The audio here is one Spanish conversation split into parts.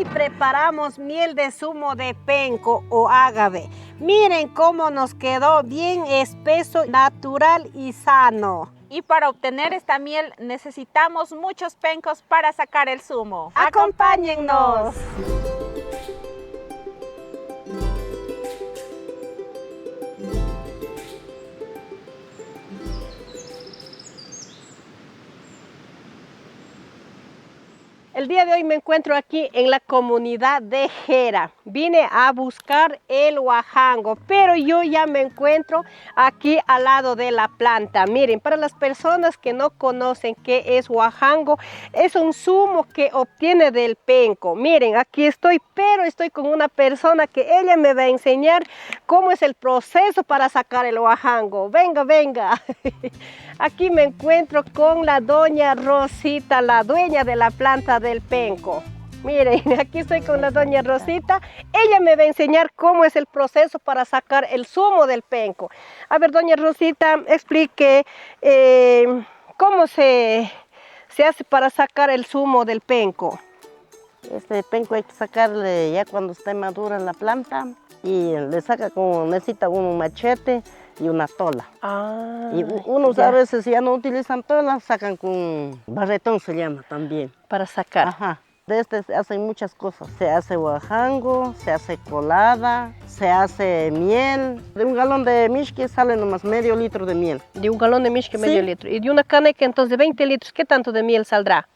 Hoy preparamos miel de zumo de penco o ágave. Miren cómo nos quedó bien espeso, natural y sano. Y para obtener esta miel necesitamos muchos pencos para sacar el zumo. ¡Acompáñennos! El día de hoy me encuentro aquí en la comunidad de Jera. Vine a buscar el huajango, pero yo ya me encuentro aquí al lado de la planta. Miren, para las personas que no conocen qué es huajango, es un zumo que obtiene del penco. Miren, aquí estoy, pero estoy con una persona que ella me va a enseñar cómo es el proceso para sacar el huajango. Venga, venga. Aquí me encuentro con la doña Rosita, la dueña de la planta del penco. Miren, aquí estoy con la doña Rosita. Ella me va a enseñar cómo es el proceso para sacar el zumo del penco. A ver, doña Rosita, explique cómo se hace para sacar el zumo del penco. Este penco hay que sacarle ya cuando esté madura la planta y le saca como necesita un machete y una tola. Y unos a veces ya no utilizan tola, sacan con barretón, se llama también. Para sacar. Ajá. De este se hacen muchas cosas. Se hace huajango, se hace colada, se hace miel. De un galón de mishki sale nomás medio litro de miel. De un galón de mishki, Sí. medio litro. Y de una caneca entonces de 20 litros, ¿qué tanto de miel saldrá?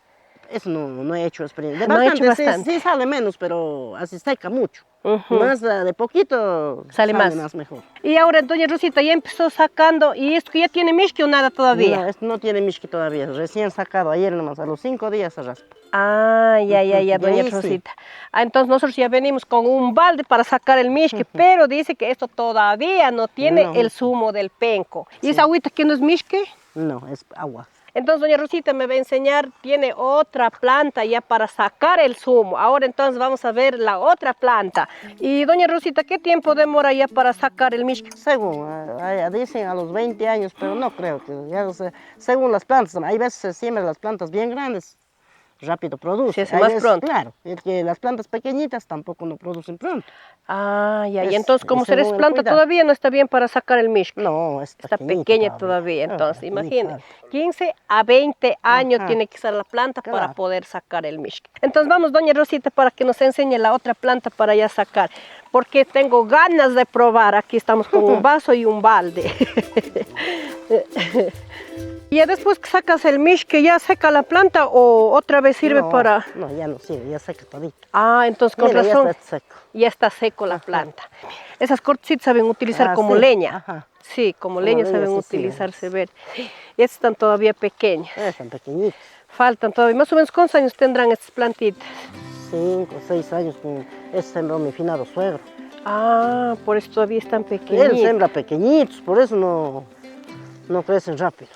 Eso no he hecho experiencia. De No he bastante, hecho bastante. Sí sale menos, pero así seca mucho. Ujú. Más de poquito Sale más mejor. Y ahora doña Rosita ya empezó sacando, ¿y esto que ya tiene mishki o nada todavía? No, esto no tiene mishki todavía, recién sacado, ayer nomás, a los 5 días se raspa. Ah, ya, doña ahí Rosita. Entonces nosotros ya venimos con un balde para sacar el mishki, pero dice que esto todavía no tiene el zumo del penco. ¿Y esa agüita que no es mishki? No, es agua. Entonces doña Rosita me va a enseñar, tiene otra planta ya para sacar el zumo. Ahora entonces vamos a ver la otra planta. Y doña Rosita, ¿qué tiempo demora ya para sacar el mishki? Según, dicen a los 20 años, pero no creo que, ya según las plantas, hay veces se siembran las plantas bien grandes, rápido produce. Se hace más pronto. Claro, es que las plantas pequeñitas tampoco no producen pronto. Y entonces como según eres el planta cuidado. todavía no está bien para sacar el mishki. No, Está pequeña todavía, entonces Ah, imagínate, 15 a 20 años Ajá. tiene que ser la planta para Claro. poder sacar el mishki. Entonces vamos doña Rosita para que nos enseñe la otra planta para ya sacar, porque tengo ganas de probar. Aquí estamos con un vaso y un balde. Y ya después que sacas el mishki, ¿ya seca la planta o otra vez sirve para...? No, ya no sirve, ya seca todito. Entonces con Mira, razón, ya está seco. ya está seco la planta. Esas cortecitas saben utilizar como sí, leña. ajá. Sí, como Como leña leña, saben sí, utilizarse ver. Y estas están todavía pequeñas. Están pequeñitos. Faltan todavía. Más o menos, ¿cuántos años tendrán estas plantitas? 5 o 6 años con ese sembró mi finado suegro. Por eso todavía están Él pequeñitos. sembra pequeñitos, por eso no crecen rápido.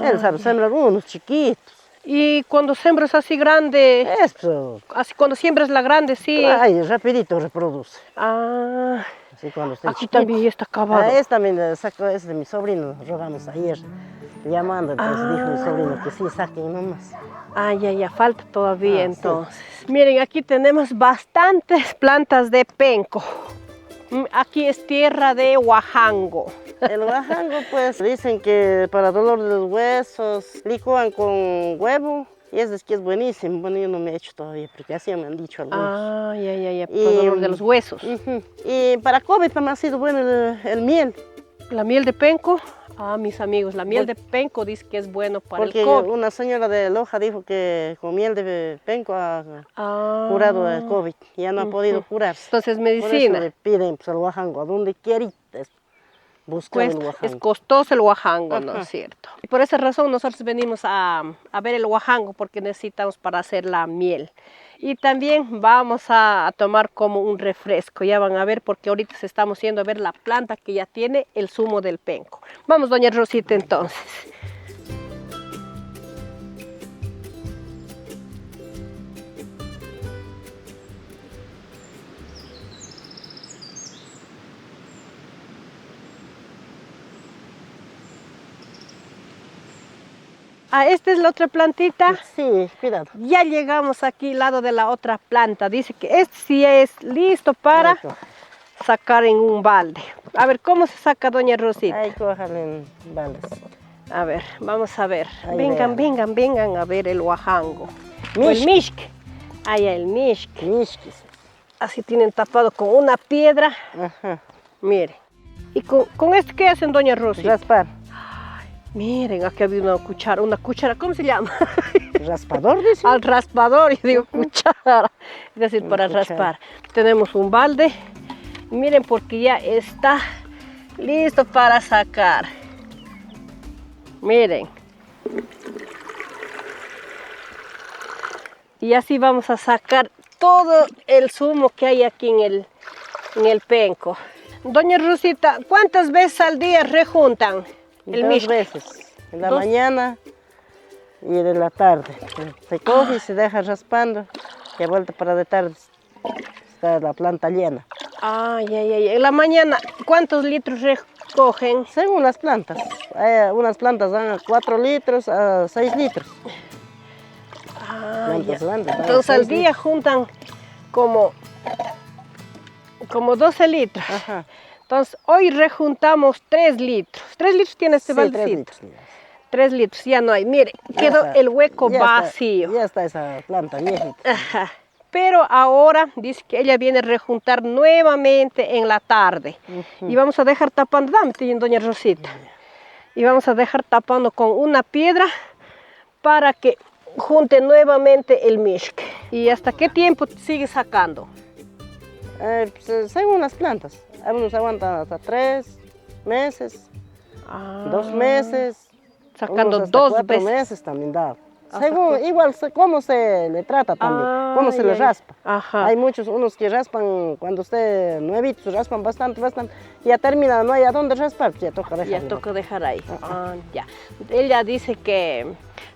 Él sabe sembrar unos chiquitos. Y cuando siembras así grande, Eso, así cuando siembras la grande, sí. ay, rapidito reproduce. Así cuando esté Aquí chiquito. también ya está acabado. Es también es de mi sobrino, rogamos ayer, llamando, entonces dijo mi sobrino que sí, saquen nomás. Ya, falta todavía Sí. entonces. Miren, aquí tenemos bastantes plantas de penco. Aquí es tierra de huajango. El huajango, pues, dicen que para dolor de los huesos, licúan con huevo, y es que es buenísimo. Bueno, yo no me he hecho todavía, porque así me han dicho algunos. Ya, para el dolor de los huesos. Y para COVID también ha sido bueno el miel. La miel de penco, mis amigos, la miel de penco dice que es bueno para Porque el COVID. una señora de Loja dijo que con miel de penco ha curado el COVID, ya no ha podido curarse. Entonces, Por medicina. eso le piden pues, el huajango, a donde quiera buscar el huajango. Es costoso el huajango, ¿no es cierto? Y por esa razón nosotros venimos a ver el huajango porque necesitamos para hacer la miel. Y también vamos a tomar como un refresco, ya van a ver porque ahorita estamos yendo a ver la planta que ya tiene el zumo del penco. Vamos doña Rosita entonces. Ah, esta es la otra plantita. Sí, cuidado. Ya llegamos aquí al lado de la otra planta. Dice que este sí es listo para Esto. sacar en un balde. A ver, ¿cómo se saca, doña Rosita? Ahí cójale en baldes. A ver, vamos a ver. Ahí Vengan, vean. vengan, vengan a ver el huajango. O el mishque. Ahí el mishque. Mishquis. Así tienen tapado con una piedra. Ajá. Miren. ¿Y con este qué hacen, doña Rosita? Raspar. Miren, aquí había una cuchara, ¿cómo se llama? Raspador, dice. Al raspador, y digo cuchara, es decir, Una para cuchara. raspar. Tenemos un balde, miren, porque ya está listo para sacar. Miren. Y así vamos a sacar todo el zumo que hay aquí en el penco. Doña Rosita, ¿cuántas veces al día rejuntan el Dos mishque? veces. En la Dos. mañana y en la tarde. Se coge y se deja raspando. Y a vuelta para de tarde está la planta llena. Ay, ay, ay. En la mañana, ¿cuántos litros recogen? Según las plantas. Hay unas plantas dan 4 litros a 6 litros. Ah, Plantas ya. grandes, dan Entonces al 6 día litros. juntan como 12 litros. Ajá. Entonces hoy rejuntamos 3 litros. 3 litros tiene este Sí, 3 baldecito. litros. 3 litros, ya no hay. Mire, Ya quedó está. el hueco Ya está, vacío. ya está esa planta viejita. Ajá. Pero ahora dice que ella viene a rejuntar nuevamente en la tarde. Ujú. Y vamos a dejar tapando, dame, doña Rosita. Y vamos a dejar tapando con una piedra para que junte nuevamente el mishque. ¿Y hasta qué tiempo sigue sacando? Pues, según las plantas. Algunos aguantan hasta 3 meses, 2 meses. Sacando unos hasta 2 4 veces. meses también da. Hasta Según, cuatro. igual cómo se le trata también, cómo se le raspa. Ajá. Hay muchos, unos que raspan, cuando usted nuevitos, raspan bastante, ya termina, no hay a dónde raspar, pues ya toca dejarlo. Ya toca dejar ahí. Ajá. Ah, ya. Ella dice que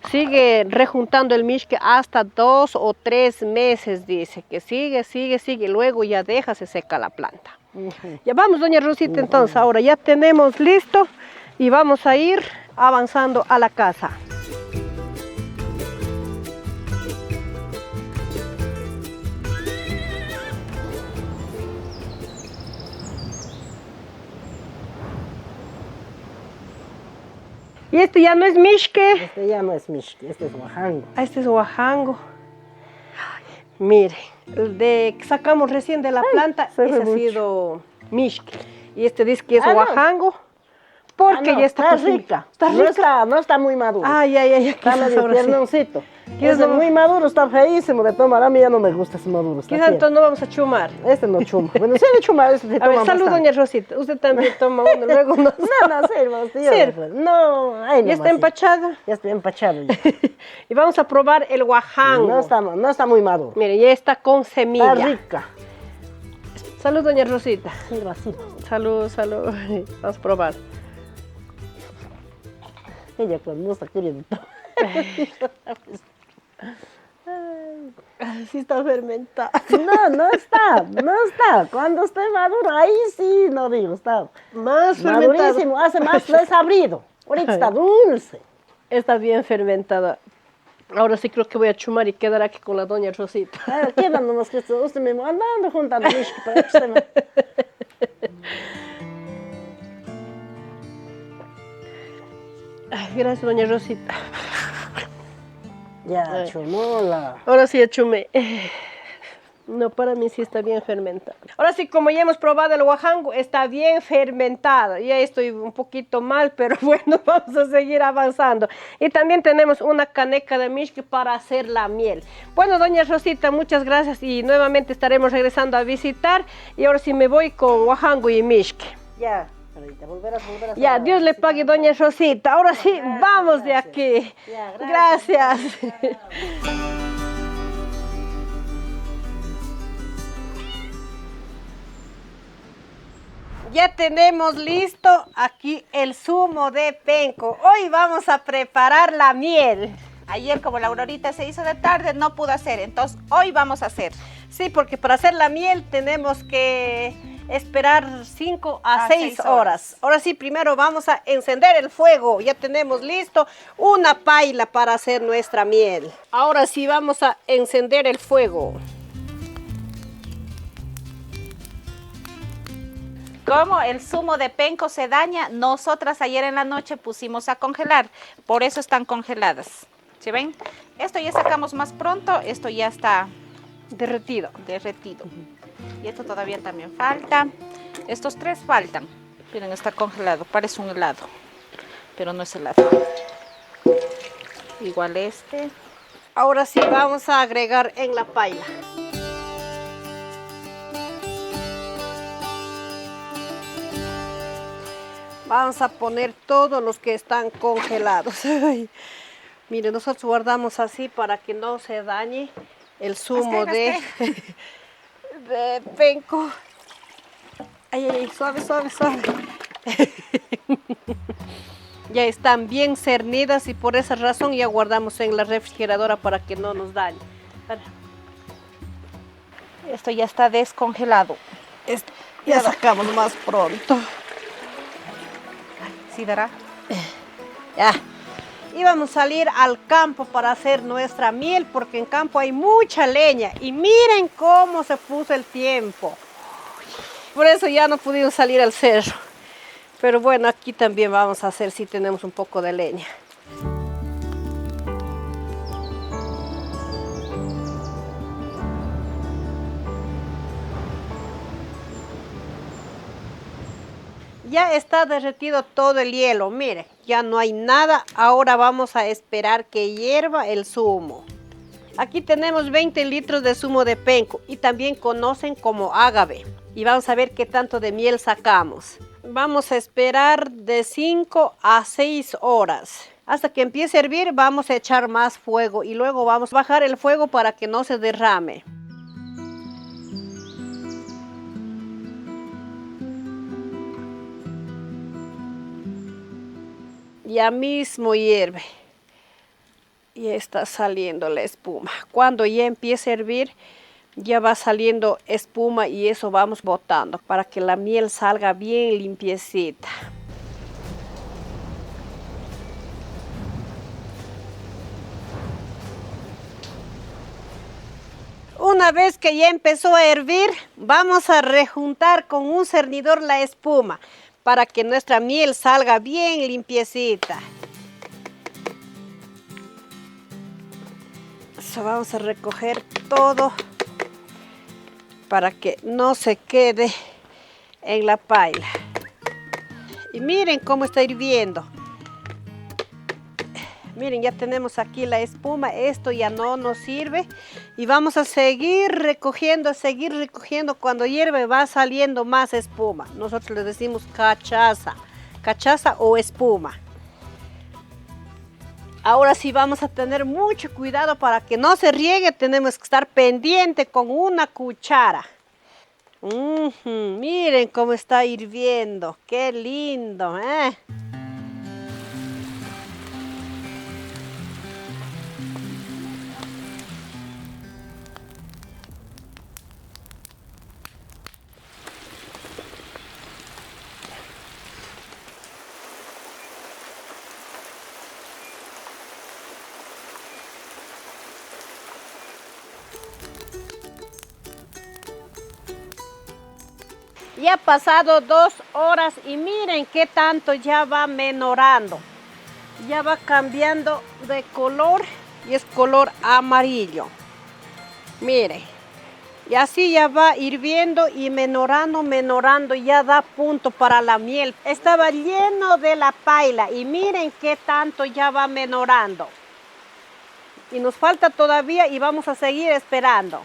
sigue rejuntando el mishque hasta 2 o 3 meses, dice que sigue, luego ya deja, se seca la planta. Ujú. Ya vamos, doña Rosita, entonces ahora ya tenemos listo y vamos a ir avanzando a la casa. Y este ya no es mishque. Este ya no es mishque, este es huajango. Ah, este es huajango. Ay, mire, el de que sacamos recién de la planta, se ve ese ha mucho. sido mishque. Y este dice que es Ah, no. huajango, porque no, ya está cocida. rica. Está No rica. no está muy maduro. Ay, ay, ay, Está quizás medio ahora sí. tiernoncito. ¿Quieres Ese no- muy maduro, está feísimo de tomar. A mí ya no me gusta ese maduro. Está Quizás tierno. entonces no vamos a chumar. Este no chuma. Bueno, sí le chuma, este se A toma ver, salud, bastante. doña Rosita. Usted también toma uno, luego no. No, sirva usted. yo Sirva. no, ahí Ya nomás, está sí. empachado. Ya estoy empachado. Ya. Y vamos a probar el huajango. No está muy maduro. Mire, ya está con Está semilla. rica. Salud, doña Rosita. Sirva, sirva. Salud, salud. Vamos a probar. Ella cuando está queriendo. Sí está fermentada. No está. Cuando esté maduro, ahí sí, no digo, está Más fermentada. madurísimo, hace más desabrido. Ahorita está dulce. Está bien fermentada. Ahora sí creo que voy a chumar y quedar aquí con la doña Rosita. Queda nomás que usted mismo andando juntando mishki para que usted me... Ay, gracias, doña Rosita. Ya, chumola. Ahora sí ya chumé. No, para mí sí está bien fermentada. Ahora sí, como ya hemos probado el huajango, está bien fermentado. Ya estoy un poquito mal, pero bueno, vamos a seguir avanzando. Y también tenemos una caneca de mishki para hacer la miel. Bueno, doña Rosita, muchas gracias y nuevamente estaremos regresando a visitar. Y ahora sí me voy con huajango y mishki. Ya, ahorita volverás. Ya, Dios le pague, doña Rosita. Ahora sí, vamos de aquí. Ya, Gracias. Ya tenemos listo aquí el zumo de penco. Hoy vamos a preparar la miel. Ayer, como la Aurorita se hizo de tarde, no pudo hacer, entonces hoy vamos a hacer. Sí, porque para hacer la miel tenemos que esperar 5 a 6 6 horas. horas. Ahora sí, primero vamos a encender el fuego. Ya tenemos listo una paila para hacer nuestra miel. Ahora sí vamos a encender el fuego. Como el zumo de penco se daña, nosotras ayer en la noche pusimos a congelar, por eso están congeladas. ¿Sí ven? Esto ya sacamos más pronto, esto ya está Derretido. derretido. Y esto todavía también falta. Estos 3 faltan. Miren, está congelado, parece un helado, pero no es helado. Igual este. Ahora sí vamos a agregar en la paila. Vamos a poner todos los que están congelados. Miren, nosotros guardamos así para que no se dañe el zumo de penco. Ay, ay, ay, suave, suave, suave. Ya están bien cernidas y por esa razón ya guardamos en la refrigeradora para que no nos dañe. Esto ya está descongelado. Ya sacamos más pronto. ¿Sí dará? Ya. Y vamos a salir al campo para hacer nuestra miel porque en campo hay mucha leña. Y miren cómo se puso el tiempo. Por eso ya no pudimos salir al cerro. Pero bueno, aquí también vamos a hacer si tenemos un poco de leña. Ya está derretido todo el hielo, mire, ya no hay nada. Ahora vamos a esperar que hierva el zumo. Aquí tenemos 20 litros de zumo de penco y también conocen como ágave. Y vamos a ver qué tanto de miel sacamos. Vamos a esperar de 5 a 6 horas. Hasta que empiece a hervir vamos a echar más fuego y luego vamos a bajar el fuego para que no se derrame. Ya mismo hierve. Ya está saliendo la espuma. Cuando ya empiece a hervir, ya va saliendo espuma y eso vamos botando para que la miel salga bien limpiecita. Una vez que ya empezó a hervir, vamos a rejuntar con un cernidor la espuma para que nuestra miel salga bien limpiecita. Eso vamos a recoger todo para que no se quede en la paila. Y miren cómo está hirviendo. Miren, ya tenemos aquí la espuma, esto ya no nos sirve. Y vamos a seguir recogiendo. Cuando hierve va saliendo más espuma. Nosotros le decimos cachaza o espuma. Ahora sí vamos a tener mucho cuidado para que no se riegue, tenemos que estar pendiente con una cuchara. Miren cómo está hirviendo, qué lindo, ¿eh? Ya ha pasado 2 horas y miren qué tanto ya va menorando. Ya va cambiando de color y es color amarillo. Miren, y así ya va hirviendo y menorando, ya da punto para la miel. Estaba lleno de la paila y miren qué tanto ya va menorando. Y nos falta todavía y vamos a seguir esperando.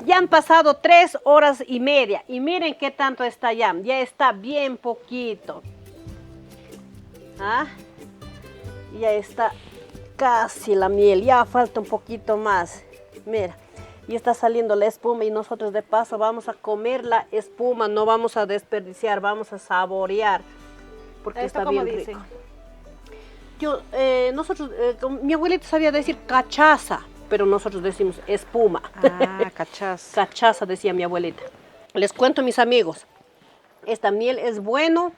Ya han pasado 3 horas y media y miren qué tanto está ya está bien poquito. Ya está casi la miel, ya falta un poquito más. Mira, y está saliendo la espuma y nosotros de paso vamos a comer la espuma, no vamos a desperdiciar, vamos a saborear, porque ¿Esto está cómo bien dicen? rico. Mi abuelita sabía decir cachaza, pero nosotros decimos espuma. Ah, cachaza. Cachaza decía mi abuelita. Les cuento, mis amigos, esta miel es bueno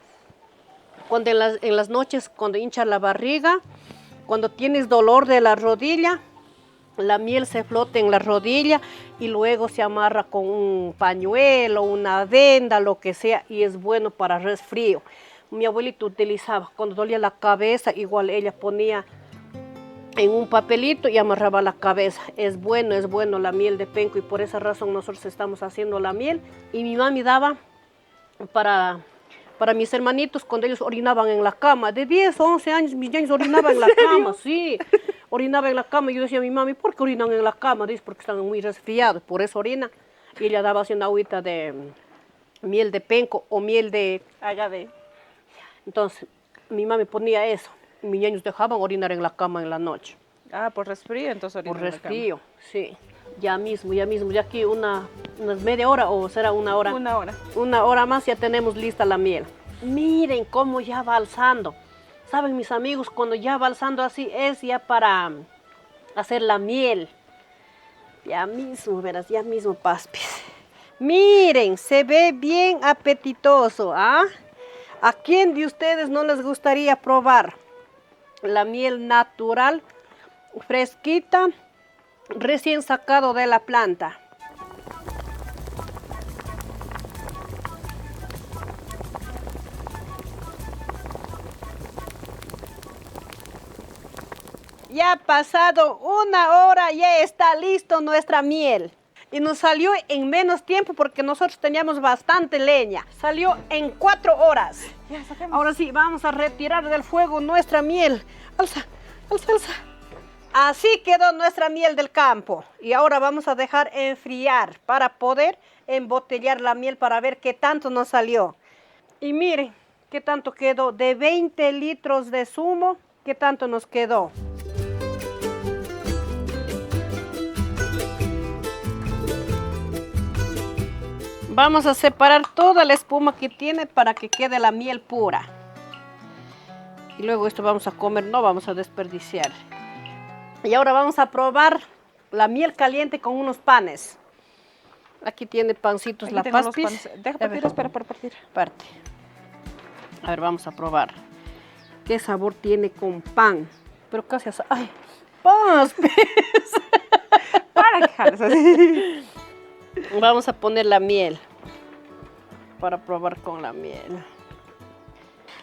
cuando en las noches, cuando hincha la barriga, cuando tienes dolor de la rodilla, la miel se flota en la rodilla y luego se amarra con un pañuelo, una venda, lo que sea, y es bueno para resfrío. Mi abuelita utilizaba, cuando dolía la cabeza, igual ella ponía en un papelito y amarraba la cabeza. Es bueno la miel de penco y por esa razón nosotros estamos haciendo la miel. Y mi mami daba para mis hermanitos cuando ellos orinaban en la cama. De 10 o 11 años, mis niños orinaban en la cama, sí. Orinaba en la cama y yo decía a mi mami, ¿por qué orinan en la cama? Dice, porque están muy resfriados, por eso orina. Y ella daba así una agüita de miel de penco o miel de agave. Entonces, mi mami ponía eso. Y mis niños dejaban orinar en la cama en la noche. Ah, por resfrío, entonces orinan Por en la cama. resfrío, sí. Ya mismo, ya aquí unas media hora o será una hora. Una hora. Una hora más ya tenemos lista la miel. Miren cómo ya va alzando. Saben mis amigos, cuando ya va alzando así es ya para hacer la miel. Ya mismo, verás, ya mismo, paspis. Miren, se ve bien apetitoso, ¿ah? ¿A quién de ustedes no les gustaría probar la miel natural, fresquita, recién sacado de la planta? Ya ha pasado una hora, ya está listo nuestra miel. Y nos salió en menos tiempo porque nosotros teníamos bastante leña. Salió en 4 horas. Ya, saquemos. Ahora sí, vamos a retirar del fuego nuestra miel. Alza, alza, alza. Así quedó nuestra miel del campo. Y ahora vamos a dejar enfriar para poder embotellar la miel para ver qué tanto nos salió. Y miren, qué tanto quedó. De 20 litros de zumo, qué tanto nos quedó. Vamos a separar toda la espuma que tiene para que quede la miel pura. Y luego esto vamos a comer, no vamos a desperdiciar. Y ahora vamos a probar la miel caliente con unos panes. Aquí tiene pancitos Aquí la tengo los paspis. panes. Deja partir, espera para partir. Parte. A ver, vamos a probar. ¿Qué sabor tiene con pan? Pero casi así. ¡Ay! ¡Paspis! Para que jales así. Vamos a poner la miel para probar con la miel.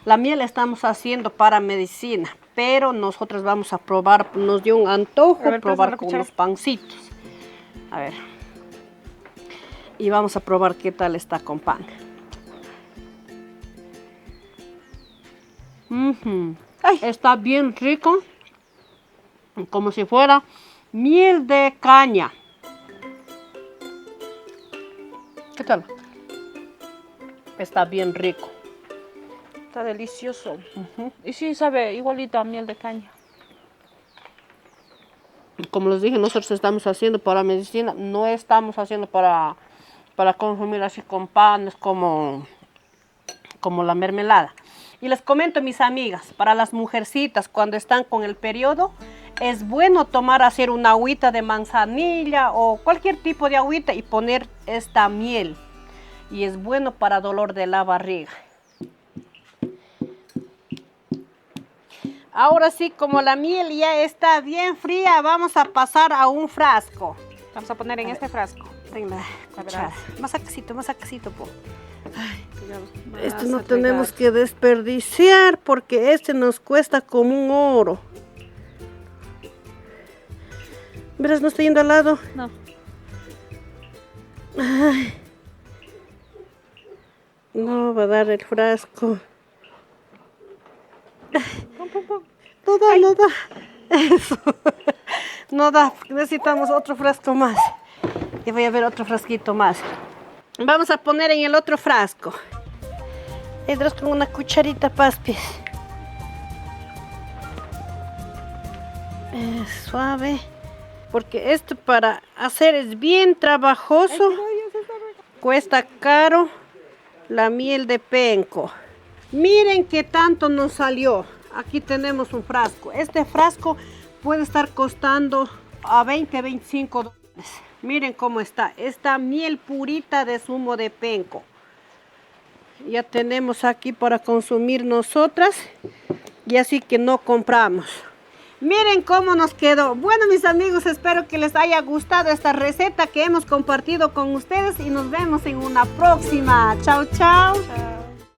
La miel estamos haciendo para medicina, pero nosotros vamos a probar, nos dio un antojo A ver, probar la con cuchara. unos pancitos. A ver. Y vamos a probar qué tal está con pan. Ay, está bien rico, como si fuera miel de caña. ¿Qué tal? Está bien rico. Está delicioso. Y sí, sabe igualito a miel de caña. Como les dije, nosotros estamos haciendo para medicina, no estamos haciendo para consumir así con panes como la mermelada. Y les comento, mis amigas, para las mujercitas cuando están con el periodo, es bueno hacer una agüita de manzanilla o cualquier tipo de agüita y poner esta miel. Y es bueno para dolor de la barriga. Ahora sí, como la miel ya está bien fría, vamos a pasar a un frasco. Vamos a poner en este frasco. Ten la cuchara. Más acasito, po. Vas Este a no regar. tenemos que desperdiciar porque este nos cuesta como un oro. ¿Verás? No está yendo al lado. No. Ay. No va a dar el frasco. No da. Eso. No da. Necesitamos otro frasco más. Y voy a ver otro frasquito más. Vamos a poner en el otro frasco. Entras con una cucharita, paspis. Suave. porque esto para hacer es bien trabajoso. Cuesta caro la miel de penco. Miren qué tanto nos salió. Aquí tenemos un frasco. Este frasco puede estar costando a 20, 25 dólares. Miren cómo está. Esta miel purita de zumo de penco. Ya tenemos aquí para consumir nosotras. Y así que no compramos. Miren cómo nos quedó. Bueno, mis amigos, espero que les haya gustado esta receta que hemos compartido con ustedes y nos vemos en una próxima. Chao, chao. Chao.